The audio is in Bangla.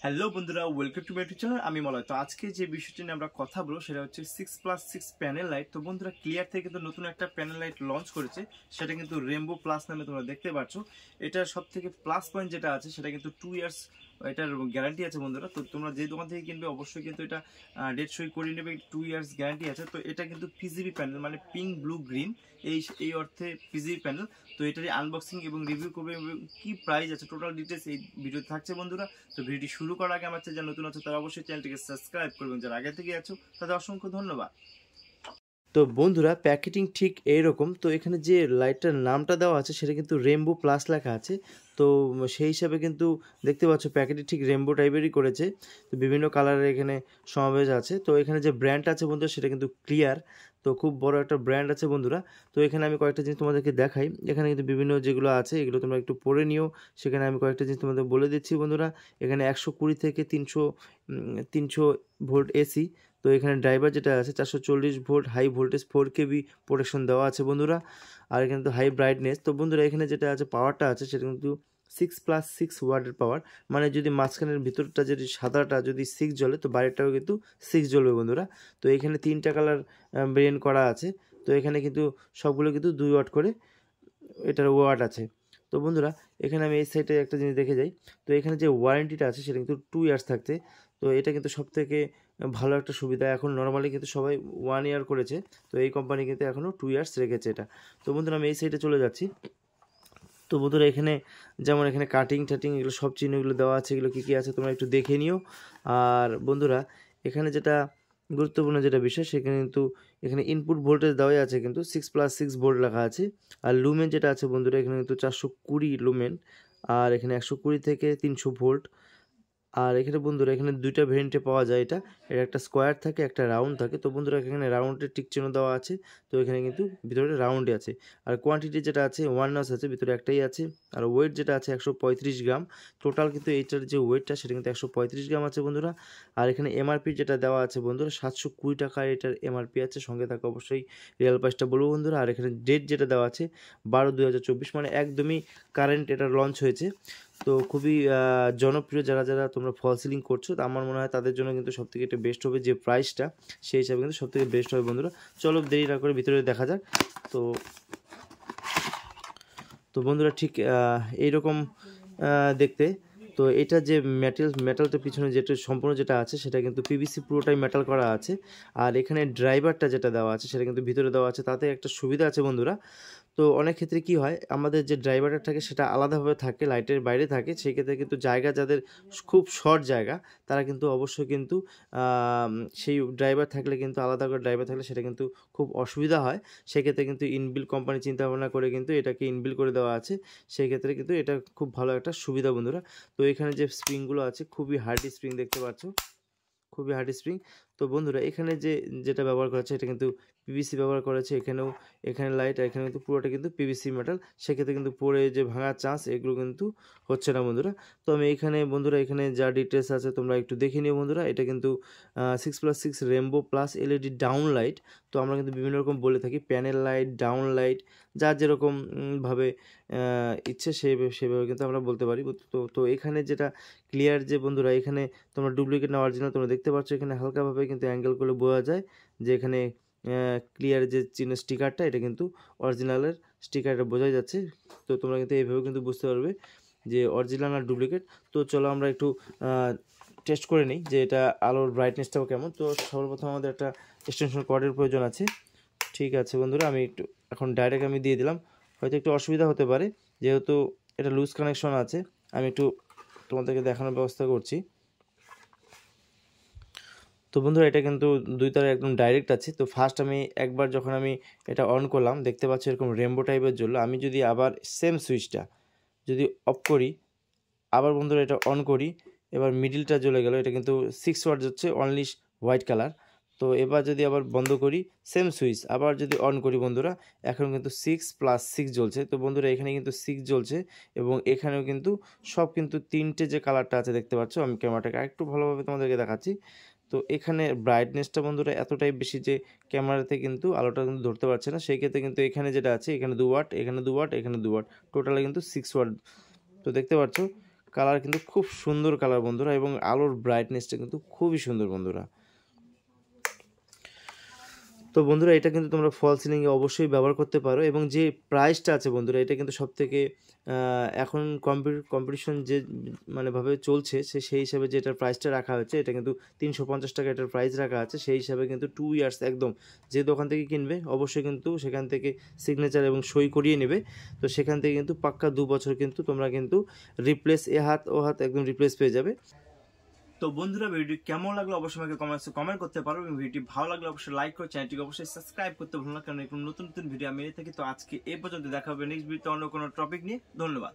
হ্যালো বন্ধুরা, welcome to my YouTube channel. আমি মলয়। তো আজকে যে বিষয়টি নিয়ে আমরা কথা বলবো সেটা হচ্ছে 6+6 প্যানেল লাইট। তো বন্ধুরা, ক্লিয়ার থেকে কিন্তু নতুন একটা প্যানেল লাইট লঞ্চ করেছে, সেটা কিন্তু রেমবো প্লাস নামে তোমরা দেখতে পাচ্ছ। এটার সব থেকে প্লাস পয়েন্ট যেটা আছে সেটা কিন্তু 2 ইয়ার্স এটার গ্যারান্টি আছে বন্ধুরা। তো তোমরা যে দোকান থেকে কিনবে অবশ্যই কিন্তু এটা ডেট সই করিয়ে নেবে, 2 ইয়ার্স গ্যারান্টি আছে। তো এটা কিন্তু পিজিবি প্যানেল, মানে পিঙ্ক ব্লু গ্রিন, এই অর্থে পিজিবি প্যানেল। তো এটারই আনবক্সিং এবং রিভিউ করবে এবং কি প্রাইস আছে টোটাল ডিটেলস এই ভিডিওতে থাকছে বন্ধুরা। তো ভিডিওটি শুরু করার আগে আমার চ্যানেল যারা নতুন আছে তারা অবশ্যই চ্যানেলটিকে সাবস্ক্রাইব করবেন, যারা আগে থেকে আছো তাদের অসংখ্য ধন্যবাদ। তো বন্ধুরা, প্যাকেটিং ঠিক এইরকম। তো এখানে যে লাইটটার নামটা দেওয়া আছে সেটা কিন্তু রেমবো প্লাস লেখা আছে। তো সেই হিসাবে কিন্তু দেখতে পাচ্ছ প্যাকেটটি ঠিক রেমবো টাইপেরই করেছে। তো বিভিন্ন কালারের এখানে সমাবেশ আছে। তো এখানে যে ব্র্যান্ড আছে বন্ধুরা সেটা কিন্তু ক্লিয়ার। তো খুব বড় একটা ব্র্যান্ড আছে বন্ধুরা। তো এখানে আমি কয়েকটা জিনিস তোমাদেরকে দেখাই। এখানে কিন্তু বিভিন্ন যেগুলো আছে এগুলো তোমরা একটু পড়ে নিও। সেখানে আমি কয়েকটা জিনিস তোমাদের বলে দিচ্ছি বন্ধুরা। এখানে 120 থেকে 300 ভোল্ট এসি। তো এখানে ড্রাইভার যেটা আছে 440 volt high voltage 4 KB protection দেওয়া আছে বন্ধুরা। আর এখানে তো হাই ব্রাইটনেস। তো বন্ধুরা, এখানে যেটা আছে পাওয়ারটা আছে সেটা কিন্তু 6+6 ওয়াটের পাওয়ার। মানে যদি মাঝখানের ভিতরটা যদি সাদাটা যদি 6 জ্বলে তো বাইরেটাও কিন্তু 6 জ্বলবে বন্ধুরা। তো এখানে 3টা কালার ব্রেন করা আছে। তো এখানে কিন্তু সবগুলো কিন্তু 2 ওয়াট করে এটার ওয়াট আছে। তো বন্ধুরা, এখানে আমি এই সাইডে একটা জিনিস দেখে যাই। তো এখানে যে ওয়ারেন্টিটা আছে সেটা কিন্তু 2 ইয়ার্স থাকছে। তো এটা কিন্তু সবথেকে ভালো একটা সুবিধা। এখন নর্মালি কিন্তু সবাই 1 ইয়ার করেছে, তো এই কোম্পানি কিন্তু এখনও 2 ইয়ার্স রেখেছে এটা। তো বন্ধুরা, আমি এই সাইডে চলে যাচ্ছি। তো বন্ধুরা, এখানে যেমন এখানে কাটিং টাটিং এগুলো সব চিহ্নগুলো দেওয়া আছে, এগুলো কী কী আছে তোমরা একটু দেখে নিও। আর বন্ধুরা, এখানে যেটা গুরুত্বপূর্ণ যেটা বিষয় সেখানে কিন্তু এখানে ইনপুট ভোল্টেজ দেওয়াই আছে, কিন্তু 6+6 ভোল্ট লেখা আছে। আর লুমেন যেটা আছে বন্ধুরা, এখানে কিন্তু 420 লুমেন। আর এখানে 120 থেকে 300 ভোল্ট। আর এখানে বন্ধুরা, এখানে 2টা ভেরিয়েন্টে পাওয়া যায় এটা। এর একটা স্কোয়ার থাকে, একটা রাউন্ড থাকে। তো বন্ধুরা, এখানে রাউন্ডের টিক চিহ্ন দেওয়া আছে। তো এখানে কিন্তু ভিতরে রাউন্ডে আছে। আর কোয়ান্টিটি যেটা আছে 1 আউন্স আছে, ভিতরে একটাই আছে। আর ওয়েট যেটা আছে 135 গ্রাম। টোটাল কিন্তু এইটার যে ওয়েটটা সেটা কিন্তু 135 গ্রাম আছে বন্ধুরা। আর এখানে এমআরপি যেটা দেওয়া আছে বন্ধুরা 720 টাকা এটার এমআরপি আছে। সঙ্গে থাকে অবশ্যই রিয়েল প্রাইসটা বলবো বন্ধুরা। আর এখানে ডেট যেটা দেওয়া আছে 12/2024, মানে একদমই কারেন্ট এটা লঞ্চ হয়েছে। তো খুবই জনপ্রিয়। যারা যারা তোমরা ফল সিলিং করছো, তো আমার মনে হয় তাদের জন্য কিন্তু সবথেকে এটা বেস্ট হবে, যে প্রাইসটা সেই হিসাবে কিন্তু সবথেকে বেস্ট হবে বন্ধুরা। চলো দেরি না করে ভিতরে দেখা যাক। তো তো বন্ধুরা, ঠিক এইরকম দেখতে। তো এটা যে মেটালটা পিছনে যেটা সম্পূর্ণ যেটা আছে সেটা কিন্তু পিভিসি পুরোটাই মেটাল করা আছে। আর এখানে ড্রাইভারটা যেটা দেওয়া আছে সেটা কিন্তু ভিতরে দেওয়া আছে। তাতে একটা সুবিধা আছে বন্ধুরা। তো অনেক ক্ষেত্রে কি হয়, আমাদের যে ড্রাইভারটা থাকে সেটা আলাদাভাবে থাকে, লাইটের বাইরে থাকে। সেই ক্ষেত্রে কিন্তু জায়গা যাদের খুব শর্ট জায়গা তারা কিন্তু অবশ্যই কিন্তু সেই ড্রাইভার থাকলে কিন্তু আলাদা করে ড্রাইভার থাকলে সেটা কিন্তু খুব অসুবিধা হয়। সেক্ষেত্রে কিন্তু ইনবিল কোম্পানি চিন্তাভাবনা করে কিন্তু এটাকে ইনবিল করে দেওয়া আছে। সেই ক্ষেত্রে কিন্তু এটা খুব ভালো একটা সুবিধা বন্ধুরা। তো এখানে যে স্প্রিংগুলো আছে খুবই হার্ডি স্প্রিং দেখতে পাচ্ছ, খুবই হার্ড স্প্রিং। তো বন্ধুরা, এখানে যেটা ব্যবহার করা হচ্ছে এটা কিন্তু পিভিসি ব্যবহার করেছে। এখানে লাইট, আর এখানে কিন্তু পুরোটা কিন্তু পিভিসি মেটাল। সেক্ষেত্রে কিন্তু পরে যে ভাঙার চান্স এগুলো কিন্তু হচ্ছে না বন্ধুরা। তো আমি এখানে বন্ধুরা, এখানে যা ডিটেলস আছে তোমরা একটু দেখে নিও বন্ধুরা। এটা কিন্তু 6+6 Rambo plus LED down light. তো আমরা কিন্তু বিভিন্ন রকম বলে থাকি, প্যানেল লাইট, ডাউন লাইট, যার যেরকম ভাবে ইচ্ছে সেভাবে কিন্তু আমরা বলতে পারি। তো তো এখানে যেটা ক্লিয়ার যে বন্ধুরা, এখানে তোমরা ডুপ্লিকেট না অরিজিনাল তোমরা দেখতে পাচ্ছ। এখানে হালকাভাবে কিন্তু অ্যাঙ্গেল করে বোঝা যায় যে এখানে ক্লিয়ার যে চিহ্ন স্টিকারটা এটা কিন্তু অরিজিনালের স্টিকারটা বোঝাই যাচ্ছে। তো তোমরা কিন্তু এইভাবে কিন্তু বুঝতে পারবে যে অরিজিনাল আর ডুপ্লিকেট। তো চলো আমরা একটু টেস্ট করে নিই যে এটা আলোর ব্রাইটনেসটাও কেমন। তো সর্বপ্রথম আমাদের একটা এক্সটেনশন কর্ডের প্রয়োজন আছে। ঠিক আছে বন্ধুরা, আমি একটু এখন ডাইরেক্ট আমি দিয়ে দিলাম। হয়তো একটু অসুবিধা হতে পারে যেহেতু এটা লুজ কানেকশন আছে। আমি একটু তোমাদেরকে দেখানোর ব্যবস্থা করছি। তো বন্ধুরা, এটা কিন্তু 2 তারে একদম ডাইরেক্ট আছে। তো ফার্স্ট আমি একবার যখন আমি এটা অন করলাম দেখতে পাচ্ছি এরকম রেমবো টাইপের জ্বললো। আমি যদি আবার সেম সুইচটা যদি অফ করি, আবার বন্ধুরা এটা অন করি, এবার মিডিলটা জ্বলে গেল। এটা কিন্তু 6 ওয়াট যাচ্ছে, অনলি হোয়াইট কালার। তো এবার যদি আবার বন্ধ করি, সেম সুইচ আবার যদি অন করি বন্ধুরা, এখন কিন্তু 6+6 জ্বলছে। তো বন্ধুরা, এখানে কিন্তু 6 জ্বলছে এবং এখানেও কিন্তু সব কিন্তু 3টে যে কালারটা আছে দেখতে পাচ্ছ। আমি ক্যামেরাটাকে আরেকটু ভালোভাবে তোমাদেরকে দেখাচ্ছি। তো এখানে ব্রাইটনেসটা বন্ধুরা এতটাই বেশি যে ক্যামেরাতে কিন্তু আলোটা কিন্তু ধরতে পারছে না। সেই ক্ষেত্রে কিন্তু এখানে যেটা আছে এখানে 2 ওয়াট, এখানে 2 ওয়াট, এখানে 2 ওয়াট, টোটালে কিন্তু 6 ওয়াট। তো দেখতে পাচ্ছ কালার কিন্তু খুব সুন্দর কালার বন্ধুরা, এবং আলোর ব্রাইটনেসটা কিন্তু খুবই সুন্দর বন্ধুরা। তো বন্ধুরা এটা কিন্তু তোমরা ফল সিলিংয়ে অবশ্যই ব্যবহার করতে পারো, এবং যে প্রাইসটা আছে বন্ধুরা এটা কিন্তু সবথেকে এখন কম্পিটিশন যে মানে ভাবে চলছে সেই হিসাবে যে এটার প্রাইসটা রাখা হয়েছে, এটা কিন্তু 350 টাকা এটার প্রাইস রাখা আছে। সেই হিসাবে কিন্তু 2 ইয়ার্স একদম যে দোকান থেকে কিনবে অবশ্যই কিন্তু সেখান থেকে সিগনেচার এবং সই করিয়ে নেবে। তো সেখান থেকে কিন্তু পাক্কা 2 বছর কিন্তু তোমরা কিন্তু রিপ্লেস ও হাত একদম রিপ্লেস পেয়ে যাবে। তো বন্ধুরা ভিডিওটি কেমন লাগলো অবশ্যই আমাকে কমেন্ট করতে পারো, এবং ভিডিওটি ভালো লাগলে অবশ্যই লাইক করো, চ্যানেলটিকে অবশ্যই সাবস্ক্রাইব করতে ভুলো না, কারণ এরকম নতুন নতুন ভিডিও আমি এনে থাকি। তো আজকে এই পর্যন্ত দেখা হবে নেক্সট ভিডিওতে অন্য কোনো টপিক নিয়ে। ধন্যবাদ।